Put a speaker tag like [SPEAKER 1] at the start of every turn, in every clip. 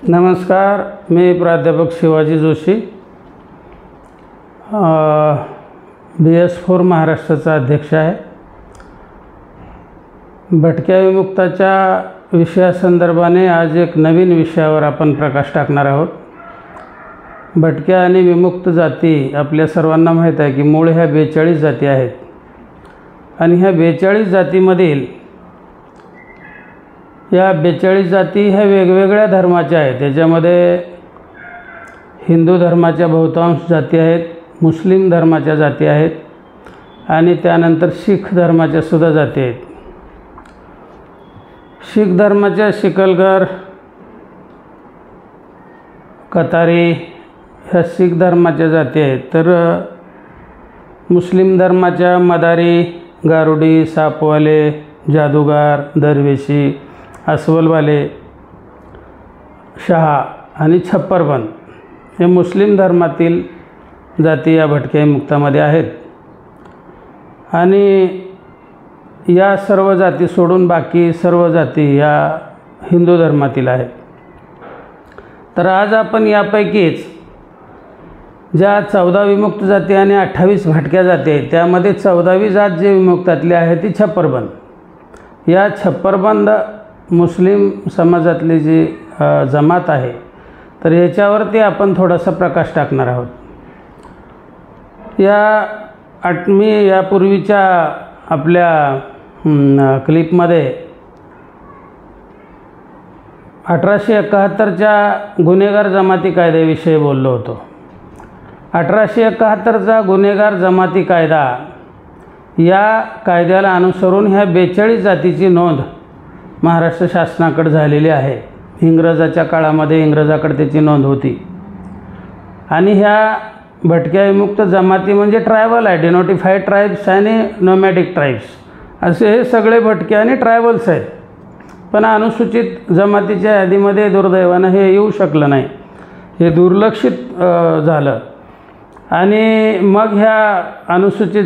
[SPEAKER 1] नमस्कार, मी प्राध्यापक शिवाजी जोशी, BS4 महाराष्ट्राचा अध्यक्ष आहे। भटक्या विमुक्ताच्या विषयासंदर्भाने आज एक नवीन विषयावर आपण प्रकाश टाकणार आहोत। भटक्या आणि विमुक्त जाती आपल्या सर्वांना माहीत आहे की मूळ ह्या 42 जाती आहेत आणि ह्या 42 जातीमधील या 42 जाती ह्या वेगवेगळ्या धर्माच्या आहेत। त्याच्यामध्ये हिंदू धर्माच्या बहुतांश जाती आहेत, मुस्लिम धर्माच्या जाती आहेत आणि त्यानंतर शीख धर्माच्या सुद्धा जाती आहेत। शीख धर्माच्या शिकलगर, कतारी ह्या शीख धर्माच्या जाती आहेत, तर मुस्लिम धर्माच्या मदारी, गारुडी, सापवाले, जादूगार, दरवेशी, अस्वलवाले, शहा आणि छप्परबंद हे मुस्लिम धर्मातील जाती या भटक्या विमुक्तामध्ये आहेत। आणि या सर्व जाती सोडून बाकी सर्व जाती या हिंदू धर्मातील आहेत। तर आज आपण यापैकीच ज्या 14 विमुक्त जाती आणि 28 भटक्या जाती आहेत त्यामध्ये 14वी जात जी विमुक्तातली आहे ती छप्परबंद। या छप्परबंद मुस्लिम समाजातली जी जमात आहे, तर याच्यावरती आपण थोडासा प्रकाश टाकणार आहोत। मी यापूर्वीच्या आपल्या क्लिपमध्ये 1871च्या गुन्हेगार जमाती कायद्याविषयी बोललो होतो। 1871चा गुन्हेगार जमाती कायदा, या कायद्याला अनुसरून ह्या 42 जातीची नोंद महाराष्ट्र शासनाकडे झालेली आहे। इंग्रजाच्या काळामध्ये इंग्रजाकडे त्याची नोंद होती आणि ह्या भटक्या विमुक्त जमाती म्हणजे ट्रायबल आहे, डिनोटिफाईड ट्राईब्स आणि नोमॅडिक ट्राईब्स असे हे सगळे भटके आणि ट्रायबल्स आहेत। पण अनुसूचित जमातीच्या यादीमध्ये दुर्दैवानं हे येऊ शकलं नाही, हे दुर्लक्षित झालं आणि मग ह्या अनुसूचित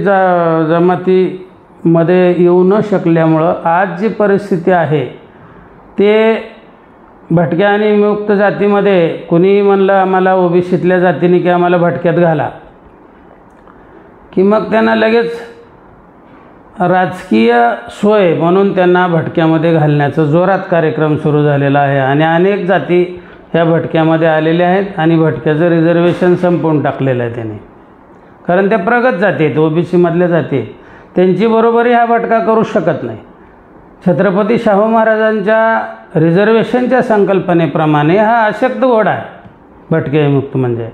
[SPEAKER 1] जमातीमध्ये येऊ न शकल्यामुळं आज जी परिस्थिती आहे ते भटक्या आणि विमुक्त जातीमध्ये कुणी म्हणलं आम्हाला ओबीसीतल्या जातीने की आम्हाला भटक्यात घाला, की मग त्यांना लगेच राजकीय सोय म्हणून त्यांना भटक्यामध्ये घालण्याचा जोरात कार्यक्रम सुरू झालेला आहे आणि अनेक जाती ह्या भटक्यामध्ये आलेल्या आहेत आणि भटक्याचं रिझर्वेशन संपवून टाकलेलं आहे त्याने, कारण त्या प्रगत जाती आहेत, ओबीसीमधल्या जाती आहेत, त्यांची बरोबरी हा भटका करू शकत नाही। छत्रपती शाहू महाराजांच्या रिझर्वेशनच्या संकल्पनेप्रमाणे हा अशक्त घोडा आहे भटके विमुक्त म्हणजे,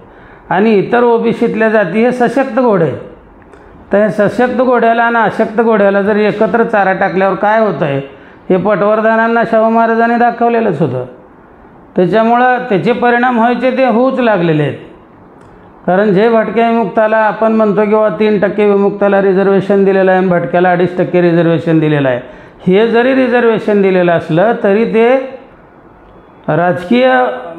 [SPEAKER 1] आणि इतर ओबीसीतल्या जाती हे सशक्त घोडे आहेत। तर हे सशक्त घोड्याला आणि अशक्त घोड्याला जर एकत्र चारा टाकल्यावर काय होतं आहे हे पटवर्धनांना शाहू महाराजांनी दाखवलेलंच होतं। त्याच्यामुळं त्याचे परिणाम व्हायचे ते होऊच लागलेले आहेत, कारण जे भटक्या विमुक्ताला आपण म्हणतो किंवा 3% विमुक्ताला रिझर्वेशन दिलेलं आहे आणि भटक्याला 2.5% रिझर्वेशन दिलेलं आहे, हे जरी रिझर्वेशन दिलेलं असलं तरी ते राजकीय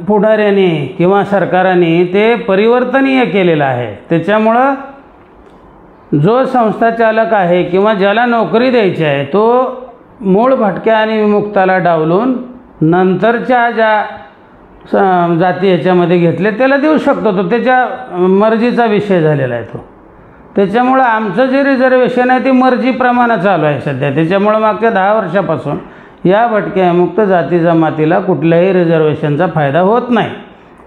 [SPEAKER 1] पुढाऱ्यांनी किंवा सरकारांनी ते परिवर्तनीय केलेलं आहे। त्याच्यामुळं जो संस्थाचालक आहे किंवा ज्याला नोकरी द्यायची आहे तो मूळ भटक्या आणि विमुक्ताला डावलून नंतरच्या ज्या जाती याच्यामध्ये घेतले त्याला देऊ शकतो, तो त्याच्या मर्जीचा विषय झालेला आहे तो। त्याच्यामुळं आमचं जे रिझर्वेशन आहे ते मर्जीप्रमाणे चालू आहे सध्या। त्याच्यामुळं मागच्या 10 वर्षापासून या भटक्या विमुक्त जाती जमातीला कुठल्याही रिझर्वेशनचा फायदा होत नाही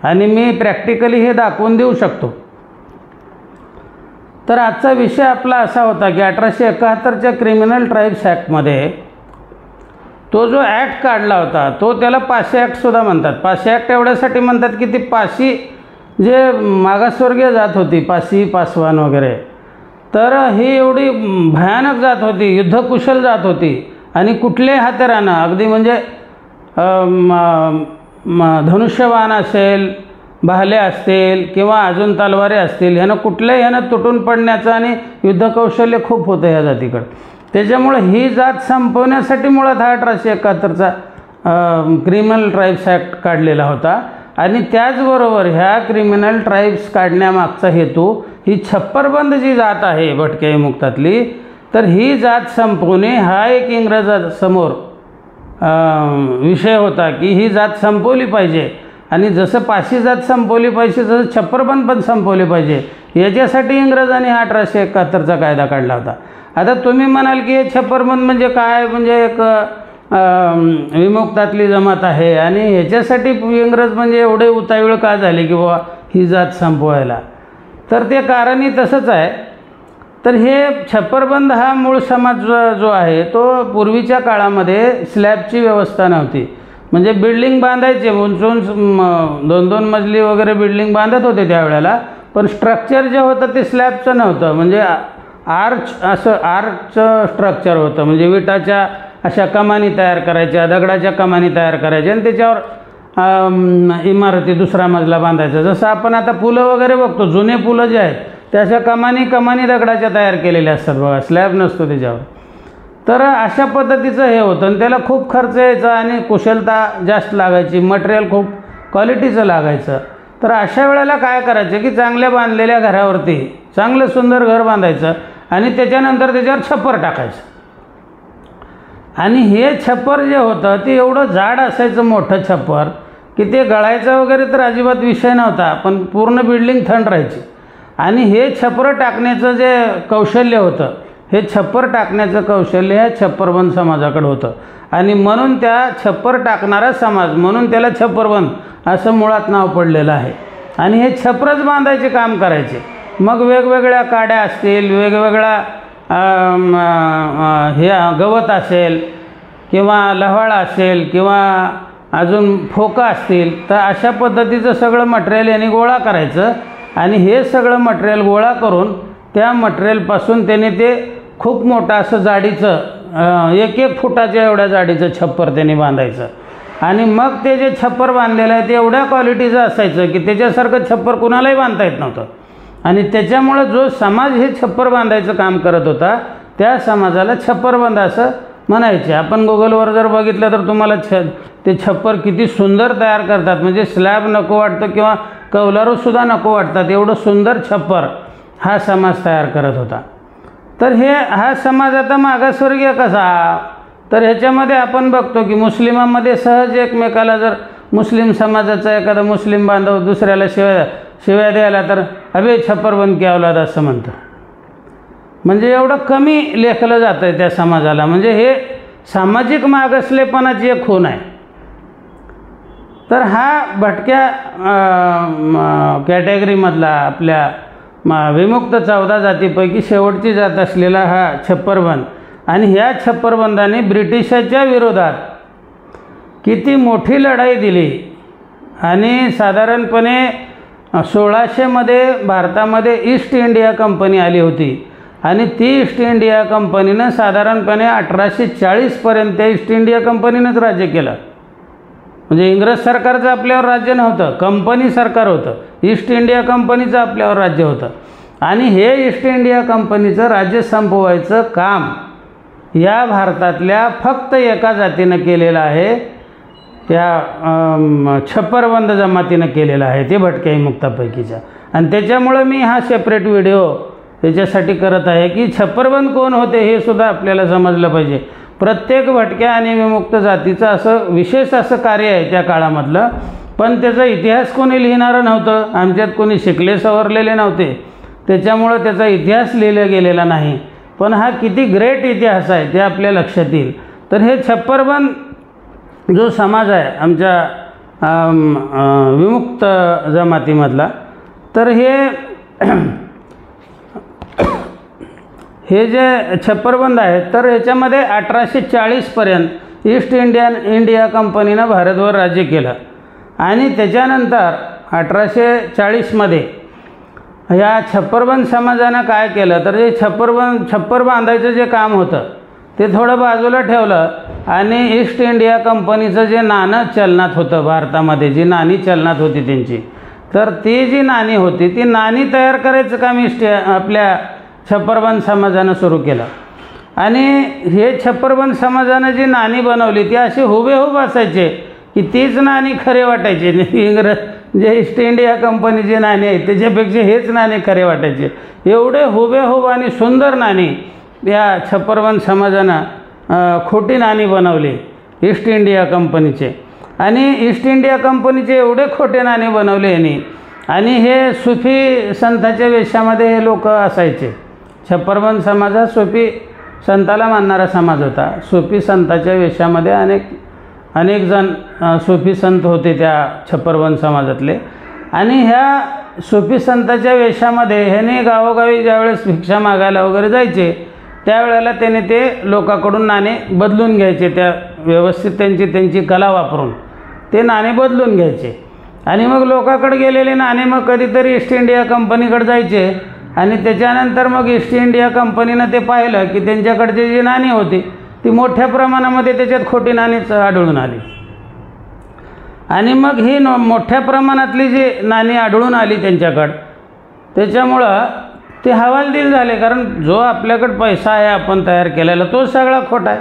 [SPEAKER 1] आणि मी प्रॅक्टिकली हे दाखवून देऊ शकतो। तर आजचा विषय आपला असा होता की 1871च्या क्रिमिनल ट्राईब्स ॲक्टमध्ये तो जो ॲक्ट काढला होता तो त्याला पाशी ॲक्टसुद्धा म्हणतात। पाशी ॲक्ट एवढ्यासाठी म्हणतात की ती पाशी जे मागासवर्गीय जात होती, पाशी, पासवान वगैरे, तर ही एवढी भयानक जात होती, युद्धकुशल जात होती आणि कुठल्याही हत्यारानं अगदी म्हणजे धनुष्यबाण असेल, भाले असतील किंवा अजून तलवारे असतील, ह्यानं कुठल्याही तुटून पडण्याचं आणि युद्धकौशल्य खूप होतं ह्या जातीकडं। त्याच्यामुळे ही जात संपवण्यासाठी मुळात हा 1871चा क्रिमिनल ट्राईब्स ॲक्ट काढलेला होता आणि त्याचबरोबर ह्या क्रिमिनल ट्राईब्स काढण्यामागचा हेतू ही छप्परबंद जी जात आहे भटक्या विमुक्तातली, तर ही जात संपवणे हा एक इंग्रजासमोर विषय होता की ही जात संपवली पाहिजे आणि जसं पाशी जात संपवली पाहिजे तसं छप्परबंद पण संपवले पाहिजे, याच्यासाठी इंग्रजांनी 1871चा कायदा काढला होता. आता तुम्ही म्हणाल की हे छप्परबंद म्हणजे काय, म्हणजे एक विमुक्तातली जमात आहे आणि ह्याच्यासाठी इंग्रज म्हणजे एवढे उतावीळ का झाले की बाबा ही जात संपवायला. तर ते कारणही तसंच आहे. तर हे छप्परबंद हा मूळ समाज जो आहे तो पूर्वीच्या काळामध्ये स्लॅबची व्यवस्था नव्हती. म्हणजे बिल्डिंग बांधायचे उंच उंच 2-2 मजली वगैरे बिल्डिंग बांधत होते त्यावेळेला, पण स्ट्रक्चर जे होतं ते स्लॅबचं नव्हतं. म्हणजे आर्च स्ट्रक्चर होतं. म्हणजे विटाच्या अशा कमानी तयार करायच्या, दगडाच्या कमानी तयार करायच्या आणि त्याच्यावर इमारती दुसरा मजला बांधायचा. जसं आपण आता पुलं वगैरे बघतो, जुने पुलं जे आहेत त्या अशा कमानी दगडाच्या तयार केलेल्या असतात बघा, स्लॅब नसतो त्याच्यावर. तर अशा पद्धतीचं हे होतं आणि त्याला खूप खर्च यायचा आणि कुशलता जास्त लागायची, मटेरियल खूप क्वालिटीचं लागायचं. तर अशा वेळेला काय करायचं की चांगल्या बांधलेल्या घरावरती चांगलं सुंदर घर बांधायचं आणि त्याच्यानंतर त्याच्यावर छप्पर टाकायचं. आणि हे छप्पर जे होतं ते एवढं जाड असायचं, मोठं छप्पर, की ते गळायचं वगैरे तर अजिबात विषय नव्हता, पण पूर्ण बिल्डिंग थंड राहायची. आणि हे छप्पर टाकण्याचं जे कौशल्य होतं, हे छप्पर टाकण्याचं कौशल्य ह्या छप्परबंद समाजाकडे होतं. आणि म्हणून त्या छप्पर टाकणारा समाज म्हणून त्याला छप्परबंद असं मुळात नाव पडलेलं आहे. आणि हे छप्परच बांधायचे काम करायचे. मग वेगवेगळ्या काड्या असतील, वेगवेगळ्या हे गवत असेल किंवा लव्हाळा असेल किंवा अजून फोका असतील, तर अशा पद्धतीचं सगळं मटेरियल यांनी गोळा करायचं. आणि हे सगळं मटेरियल गोळा करून त्या मटेरियलपासून त्याने ते खूप मोठं असं जाडीचं 1-1 फुटाच्या एवढ्या जाडीचं छप्पर त्यांनी बांधायचं. आणि मग ते जे छप्पर बांधलेलं आहे ते एवढ्या क्वालिटीचं असायचं की त्याच्यासारखं छप्पर कुणालाही बांधता येत नव्हतं. आणि त्याच्यामुळं जो समाज हे छप्पर बांधायचं काम करत होता त्या समाजाला छप्परबंद असं म्हणायचे. आपण गुगलवर जर बघितलं तर तुम्हाला ते छप्पर किती सुंदर तयार करतात. म्हणजे स्लॅब नको वाटतं किंवा कौलारूसुद्धा नको वाटतात, एवढं सुंदर छप्पर हा समाज तयार करत होता. तर हा समाज आता मागासवर्गीय कसा, तर ह्याच्यामध्ये आपण बघतो की मुस्लिमांमध्ये सहज एकमेकाला जर मुस्लिम समाजाचा एखादा मुस्लिम बांधव दुसऱ्याला शिव्या द्यायला तर अबे छप्परबंद की औलाद असं म्हणतं. म्हणजे एवढं कमी लेखलं जातं आहे त्या समाजाला. म्हणजे हे सामाजिक मागासलेपणाची एक खूण आहे. तर हा भटक्या कॅटेगरीमधला आपल्या विमुक्त 14 जातीपैकी शेवटची जात असलेला हा छप्परबंद. आणि ह्या छप्परबंदाने ब्रिटिशाच्या विरोधात किती मोठी लढाई दिली. आणि साधारणपणे 1600मध्ये भारतामध्ये ईस्ट इंडिया कंपनी आली होती. आणि ती ईस्ट इंडिया कंपनीनं साधारणपणे 1840पर्यंत त्या ईस्ट इंडिया कंपनीनंच राज्य केलं. म्हणजे इंग्रज सरकारचं आपल्यावर राज्य नव्हतं, कंपनी सरकार होतं. ईस्ट इंडिया कंपनीचं आपल्यावर राज्य होतं. आणि हे ईस्ट इंडिया कंपनीचं राज्य संपवायचं काम या भारतातल्या फक्त एका जातीनं केलेलं आहे, या छप्परबंद जमातीनं केलेलं आहे, ते भटक्या विमुक्तापैकीच्या. आणि त्याच्यामुळं मी हा सेपरेट व्हिडिओ याच्यासाठी करत आहे की छप्परबंद कोण होते हे सुद्धा आपल्याला समजलं पाहिजे. प्रत्येक भटक्या आणि विमुक्त जातीचं असं विशेष असं कार्य आहे त्या काळामधलं, पण त्याचा इतिहास कोणी लिहिणारं नव्हतं. आमच्यात कोणी शिकले सवरलेले नव्हते, त्याच्यामुळं त्याचा इतिहास लिहिला गेलेला नाही. पण हा किती ग्रेट इतिहास आहे ते आपल्या लक्षात येईल. तर हे छप्परबंद जो समाज आहे आमच्या विमुक्त जमातीमधला, तर हे जे छप्परबंद आहेत तर ह्याच्यामध्ये 1840पर्यंत ईस्ट इंडिया कंपनीनं भारतवर राज्य केलं. आणि त्याच्यानंतर 1840मध्ये ह्या छप्परबंद समाजानं काय केलं तर हे छप्पर बांधायचं जे काम होतं ते थोडं बाजूला ठेवलं. आणि ईस्ट इंडिया कंपनीचं जे नाणं चलनात होतं भारतामध्ये, जी नाणी चलनात होती त्यांची, तर ती जी नाणी होती ती नाणी तयार करायचं काम आपल्या छप्परबंद समाजानं सुरू केलं. आणि हे छप्परबंद समाजानं जी नाणी बनवली ती अशी हुबेहूब असायचे की तीच नाणी खरे वाटायचे. जे ईस्ट इंडिया कंपनीचे नाणी आहेत त्याच्यापेक्षा हेच नाणे खरे वाटायचे. एवढे हुबेहूब आणि सुंदर नाणी या छप्परबंद समाजानं खोटी नाणी बनवली ईस्ट इंडिया कंपनीचे. आणि ईस्ट इंडिया कंपनीचे एवढे खोटे नाणे बनवले यांनी. आणि हे सुफी संतांच्या वेशामध्ये हे लोक असायचे. छप्परबंद समाज हा सुफी संताला मानणारा समाज होता. सुफी संतांच्या वेशामध्ये अनेक जण सुफी संत होते त्या छप्परबंद समाजातले. आणि ह्या सुफी संतांच्या वेशामध्ये ह्याने गावोगावी ज्यावेळेस भिक्षा मागायला वगैरे जायचे त्यावेळेला त्याने ते लोकांकडून नाणे बदलून घ्यायचे. त्या व्यवस्थित त्यांची कला वापरून ते नाणे बदलून घ्यायचे. आणि मग लोकांकडे गेलेले नाणे मग कधीतरी ईस्ट इंडिया कंपनीकडे जायचे. आणि त्याच्यानंतर मग ईस्ट इंडिया कंपनीनं ते पाहिलं की त्यांच्याकडचे जी नाणी होती ती मोठ्या प्रमाणामध्ये त्याच्यात खोटी नाणीच आढळून आली. आणि मग ही मोठ्या प्रमाणातली जी नाणी आढळून आली त्यांच्याकडं, त्याच्यामुळं ते हवालदिल झाले. कारण जो आपल्याकडं पैसा आहे आपण तयार केलेला तो सगळा खोटा आहे.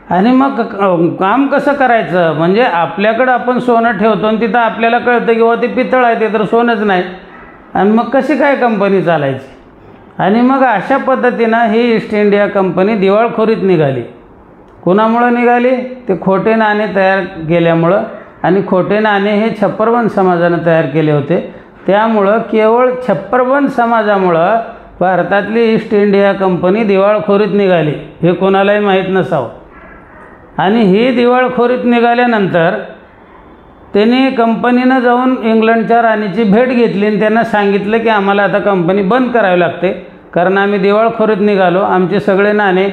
[SPEAKER 1] आणि मग काम कसं करायचं, म्हणजे आपल्याकडं आपण सोनं ठेवतो आणि तिथं आपल्याला कळतं की व ते पितळ आहे, ते तर सोनंच नाही. आणि मग कशी काय कंपनी चालायची. आणि मग अशा पद्धतीनं ही ईस्ट इंडिया कंपनी दिवाळखोरीत निघाली. कुणामुळं निघाली, ते खोटे नाणे तयार केल्यामुळं. आणि खोटे नाणे हे छप्परबंद समाजानं तयार केले होते. त्यामुळं केवळ छप्परबंद समाजामुळं भारतातली ईस्ट इंडिया कंपनी दिवाळखोरीत निघाली, हे कोणालाही माहीत नसावं. आणि ही दिवाळखोरीत निघाल्यानंतर त्यांनी कंपनीनं जाऊन इंग्लंडच्या राणीची भेट घेतली आणि त्यांना सांगितलं की आम्हाला आता कंपनी बंद करावी लागते, कारण आम्ही दिवाळखोरीत निघालो. आमचे सगळे नाणे,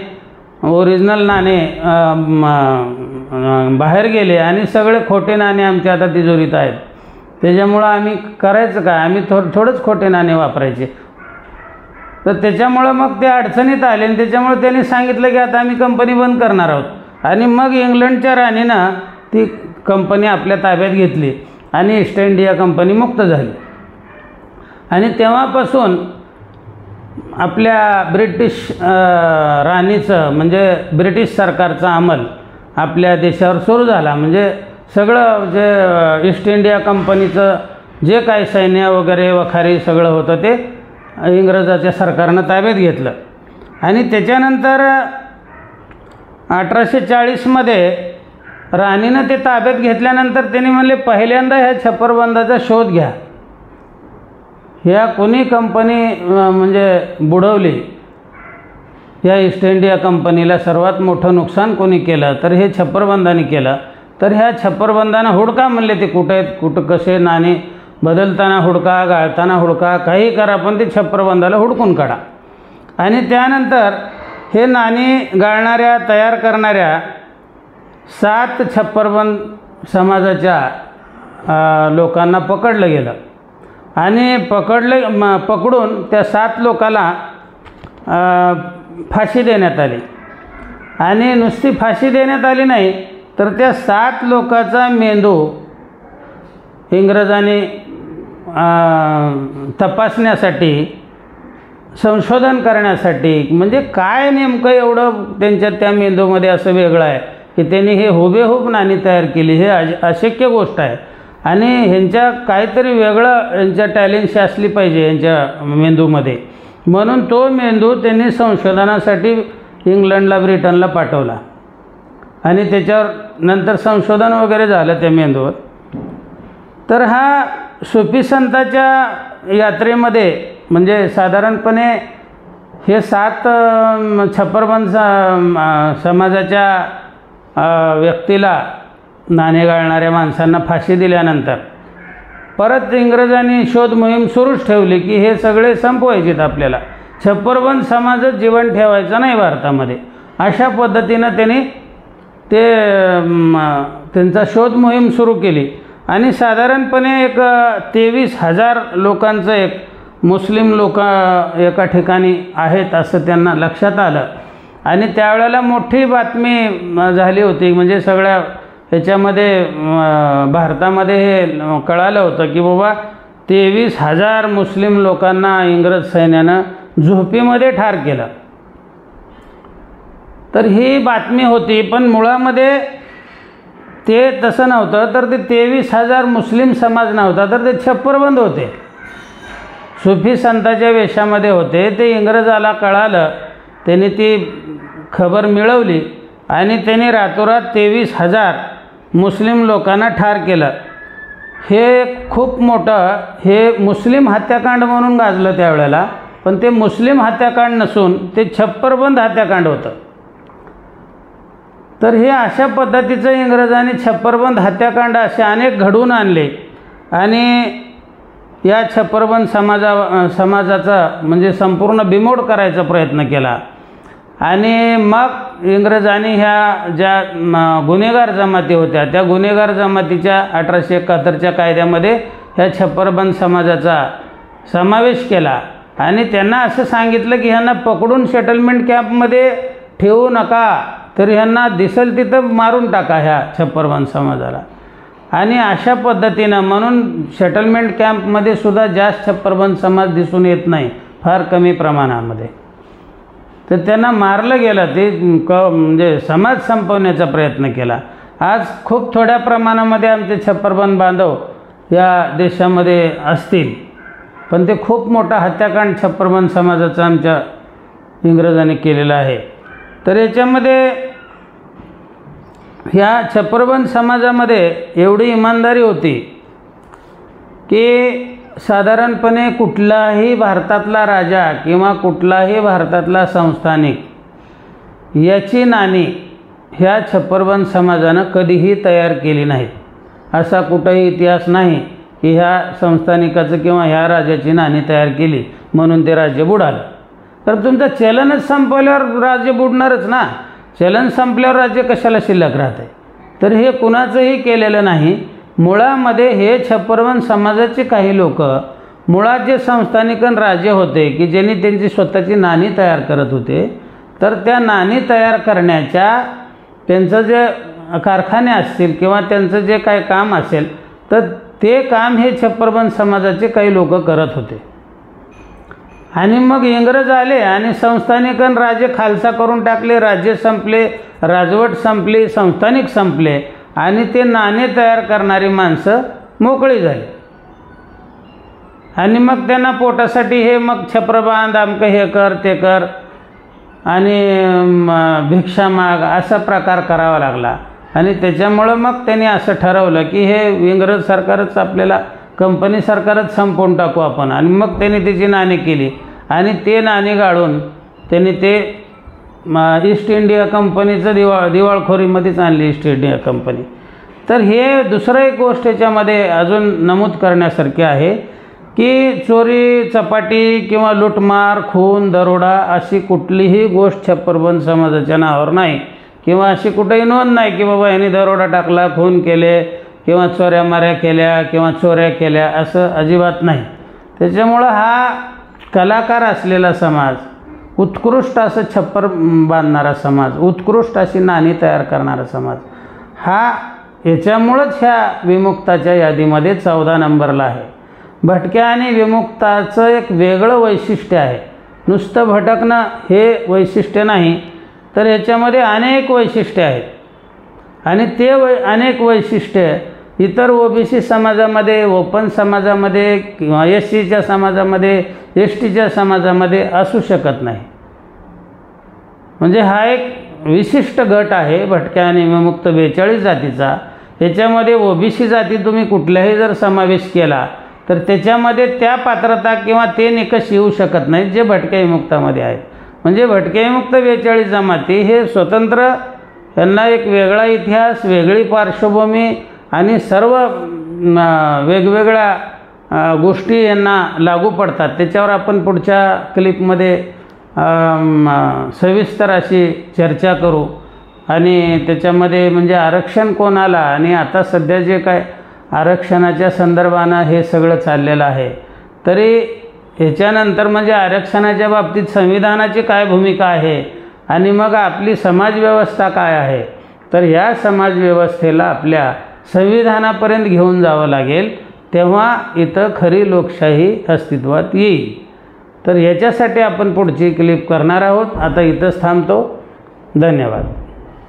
[SPEAKER 1] ओरिजिनल नाणे बाहेर गेले आणि सगळे खोटे नाणे आमच्या आता तिजोरीत आहेत. त्याच्यामुळं आम्ही करायचं काय, आम्ही थोडंच खोटे नाणे वापरायचे. तर त्याच्यामुळं मग ते अडचणीत आले आणि त्याच्यामुळे त्यांनी सांगितलं की आता आम्ही कंपनी बंद करणार आहोत. आणि मग इंग्लंडच्या राणीनं ती कंपनी आपल्या ताब्यात घेतली आणि ईस्ट इंडिया कंपनी मुक्त झाली. आणि तेव्हापासून आपल्या ब्रिटिश राणीचं म्हणजे ब्रिटिश सरकारचा अंमल आपल्या देशावर सुरू झाला. म्हणजे सगळं जे ईस्ट इंडिया कंपनीचं जे काही सैन्य वगैरे वखारी सगळं होतं ते इंग्रजाच्या सरकारनं ताब्यात घेतलं. आणि त्याच्यानंतर 1840मध्ये राणीनं ते ताब्यात घेतल्यानंतर त्यांनी म्हणले पहिल्यांदा ह्या छप्परबंदाचा शोध घ्या. ह्या कोणी कंपनी म्हणजे बुडवली, या ईस्ट इंडिया कंपनीला सर्वात मोठं नुकसान कोणी केलं तर हे छप्परबंदाने केलं. तर ह्या छप्परबंदानं हुडका म्हणले, ते कुठे आहेत, कुठं कसे नाणे बदलताना हुडका, गाळताना हुडका, काही करा, पण ते छप्परबंदाला हुडकून काढा. आणि त्यानंतर हे नाणी गाळणाऱ्या तयार करणाऱ्या 7 छप्परबंद समाजाच्या लोकांना पकडलं गेलं. आणि पकडून त्या 7 लोकाला फाशी देण्यात आली. आणि नुसती फाशी देण्यात आली नाही तर त्या 7 लोकांचा मेंदू इंग्रजांनी तपासण्यासाठी, संशोधन करण्यासाठी, म्हणजे काय नेमकं एवढं त्यांच्या त्या मेंदूमध्ये असं वेगळं आहे की त्यांनी हे हुबेहूब नाणी तयार केली, हे अशक्य गोष्ट आहे. आणि ह्यांच्या काहीतरी वेगळं यांच्या टॅलेंटशी असली पाहिजे यांच्या मेंदूमध्ये, म्हणून तो मेंदू त्यांनी संशोधनासाठी इंग्लंडला, ब्रिटनला पाठवला. आणि त्याच्यावर नंतर संशोधन वगैरे झालं त्या मेंदूवर. तर हा सुफी संतांच्या यात्रेमध्ये म्हणजे साधारणपणे हे 7 छप्परबंद समाजाच्या व्यक्तीला, नाणे गाळणाऱ्या माणसांना फाशी दिल्यानंतर परत इंग्रजांनी शोध मोहीम सुरूच ठेवली की हे सगळे संपवायचेत, आपल्याला छप्परबंद समाजच जीवन ठेवायचा नाही भारतामध्ये. अशा पद्धतीनं त्यांनी त्यांचा शोध मोहीम सुरू केली. आणि साधारणपणे एक 23,000 लोकांचं एक मुस्लिम लोक एका ठिकाणी आहेत असं त्यांना लक्षात आलं. आणि त्यावेळेला मोठी बातमी झाली होती, म्हणजे सगळ्या ह्याच्यामध्ये भारतामध्ये हे कळालं होतं की बाबा 23,000 मुस्लिम लोकांना इंग्रज सैन्यानं झोपीमध्ये ठार केलं. तर ही बातमी होती, पण मुळामध्ये ते तसं नव्हतं. तर ते 23,000 मुस्लिम समाज नव्हता, तर ते छप्परबंद होते, सुफी संतांच्या वेशामध्ये होते. ते इंग्रजाला कळालं, त्यांनी ती खबर मिळवली आणि त्यांनी रातोरात 23,000 मुस्लिम लोकांना ठार केलं। हे खूप मोठं हे मुस्लिम हत्याकांड म्हणून गाजलं त्यावेळेला, पण ते मुस्लिम हत्याकांड नसून ते छप्परबंद हत्याकांड होतं। तर हे अशा पद्धतीचं इंग्रजांनी छप्परबंद हत्याकांड असे अनेक घडवून आणले आणि या छप्परबंद समाजाचा म्हणजे संपूर्ण बिमोड करायचा प्रयत्न केला। आणि मग इंग्रजांनी ह्या ज्या गुन्हेगार जमाती होत्या त्या गुन्हेगार जमातीच्या 1871च्या कायद्यामध्ये ह्या छप्परबंद समाजाचा समावेश केला आणि त्यांना असं सांगितलं की ह्यांना पकडून सेटलमेंट कॅम्पमध्ये ठेवू नका, तर ह्यांना दिसेल तिथं मारून टाका ह्या छप्परबंद समाजाला। आणि अशा पद्धतीनं म्हणून सेटलमेंट कॅम्पमध्ये सुद्धा जास्त छप्परबंद समाज दिसून येत नाही, फार कमी प्रमाणामध्ये। तर त्यांना मारलं गेलं, ते म्हणजे समाज संपवण्याचा प्रयत्न केला। आज खूप थोड्या प्रमाणामध्ये आमचे छप्परबंद बांधव या देशामध्ये असतील, पण ते खूप मोठा हत्याकांड छप्परबंद समाजाचा आमच्या इंग्रजांनी केलेला आहे। तर याच्यामध्ये ह्या छप्परबंद समाजामध्ये एवढी इमानदारी होती की साधारणपणे कुठलाही भारतातला राजा किंवा कुठलाही भारतातला संस्थानिक याची नाणी ह्या छप्परबंद समाजानं कधीही तयार केली नाहीत। असा कुठेही इतिहास नाही की ह्या संस्थानिकाचं किंवा ह्या राजाची नाणी तयार केली म्हणून ते राज्य बुडालं। तर तुमचं चलनच संपल्यावर राज्य बुडणारच ना, चलन संपल्यावर राज्य कशाला शिल्लक राहते। तर हे कुणाचंही केलेलं नाही। मुळामध्ये हे छप्परबंद समाजाचे काही लोक मुळात जे संस्थानिकन राजे होते की ज्यांनी त्यांची स्वतःची नाणी तयार करत होते, तर त्या नाणी तयार करण्याच्या त्यांचं जे कारखाने असतील किंवा त्यांचं जे काही काम असेल, तर ते काम हे छप्परबंद समाजाचे काही लोक करत होते। आणि मग इंग्रज आले आणि संस्थानिकन राजे खालसा करून टाकले, राज्य संपले, राजवट संपली, संस्थानिक संपले आणि ते नाणे तयार करणारी माणसं मोकळी झाली। आणि मग त्यांना पोटासाठी हे मग छप्पर बांध, अमकं हे कर ते कर आणि भिक्षा माग असा प्रकार करावा लागला। आणि त्याच्यामुळं मग त्यांनी असं ठरवलं की हे इंग्रज सरकारच आपल्याला, कंपनी सरकारच संपवून टाकू आपण। आणि मग त्यांनी त्याची नाणी केली आणि ते नाणी गाळून त्यांनी ते ईस्ट इंडिया कंपनीचं दिवाळखोरीमध्येच आणली, ईस्ट इंडिया कंपनी। तर हे दुसरं एक गोष्ट याच्यामध्ये अजून नमूद करण्यासारखी आहे की चोरी चपाटी किंवा लूटमार खून दरोडा अशी कुठलीही गोष्ट छप्परबंद समाजाच्या नावावर नाही किंवा अशी कुठेही नोंद नाही की बाबा यांनी दरोडा टाकला, खून केले किंवा चोऱ्या माऱ्या केल्या किंवा चोऱ्या केल्या, असं अजिबात नाही। त्याच्यामुळं हा कलाकार असलेला समाज, उत्कृष्ट असं छप्पर बांधणारा समाज, उत्कृष्ट अशी नाणी तयार करणारा समाज, हा याच्यामुळंच ह्या विमुक्ताच्या यादीमध्ये 14 नंबरला आहे। भटक्या आणि विमुक्ताचं एक वेगळं वैशिष्ट्य आहे। नुसतं भटकणं हे वैशिष्ट्य नाही, तर याच्यामध्ये अनेक वैशिष्ट्ये आहेत आणि ते अनेक वैशिष्ट्ये इतर ओबीसी समाजामध्ये, ओपन समाजामध्ये किंवा एससीच्या समाजामध्ये, एसटीच्या समाजामध्ये असू शकत नाही। म्हणजे हा एक विशिष्ट गट आहे भटक्या आणि विमुक्त 42 जातीचा। याच्यामध्ये ओबीसी जाती तुम्ही कुठल्याही जर समावेश केला तर त्याच्यामध्ये त्या पात्रता किंवा ते निकष येऊ शकत नाहीत जे भटक्या विमुक्तामध्ये आहेत। म्हणजे भटक्या विमुक्त 42 जमाती हे स्वतंत्र, त्यांना एक वेगळा इतिहास, वेगळी पार्श्वभूमी आणि सर्व वेगवेगळ्या गोष्टी यांना लागू पडतात। त्याच्यावर आपण पुढच्या क्लिपमध्ये सविस्तर अशी चर्चा करू आणि त्याच्यामध्ये म्हणजे आरक्षण कोणाला आणि आता सध्या जे काय आरक्षणाच्या संदर्भानं हे सगळं चाललेलं आहे, तरी ह्याच्यानंतर म्हणजे आरक्षणाच्या बाबतीत संविधानाची काय भूमिका आहे आणि मग आपली समाजव्यवस्था काय आहे, तर ह्या समाजव्यवस्थेला आपल्या संविधानापर्यंत घेऊन जावं लागेल, तेव्हा इथं खरी लोकशाही अस्तित्वात येईल। तर याच्यासाठी आपण पुढची क्लिप करणार आहोत। आता इथंच थांबतो। धन्यवाद।